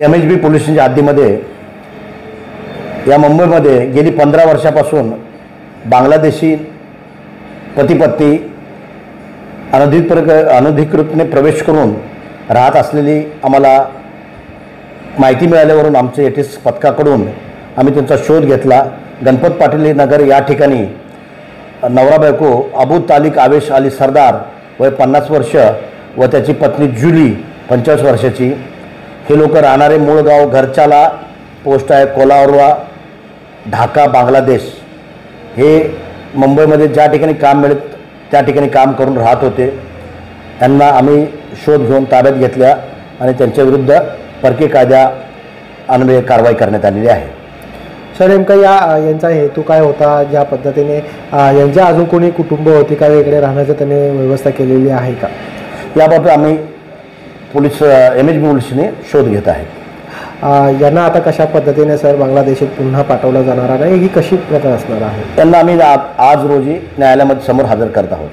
MHB police स्टेशनच्या हद्दीमध्ये या मुंबईमध्ये गेली 15 वर्षापासून बांगलादेशी पती-पत्नी अनधिकृतपणे प्रवेश करून राहत असलेली आम्हाला माहिती मिळाल्यावरून आमचे एटीएस पथकाकडून आम्ही त्यांचा शोध घेतला। गणपत पाटील नगर या ठिकाणी नवरा बायको अबू तालिक आवेश अली सरदार वय 50 वर्ष व त्याची पत्नी जुली 45 वर्षाची, हे लोक राहणारे मूळ गाव घरचाला, पोस्ट आहे कोलारवा, ढाका, बांगलादेश। हे मुंबईमध्ये ज्या ठिकाणी काम मिळत त्या ठिकाणी काम करून राहत होते। त्यांना आम्ही शोध घेऊन ताब्यात घेतल्या आणि त्यांच्याविरुद्ध परकीय कायदा अन्वये कारवाई करण्यात आलेली आहे। सर, नेमका यांचा हेतू काय होता? ज्या पद्धतीने यांच्या अजून कोणी कुटुंब होती का वेगळे राहण्याची त्यांनी व्यवस्था केलेली आहे का? याबाबत आम्ही पोलीस MHB पोलिसांनी शोध घेत आहेत। यांना आता कशा पद्धतीने सर बांगलादेशात पुन्हा पाठवलं जाणार आहे, ही कशी प्रथा असणार आहे? त्यांना आम्ही आज रोजी न्यायालयामध्ये समोर हजर करत आहोत।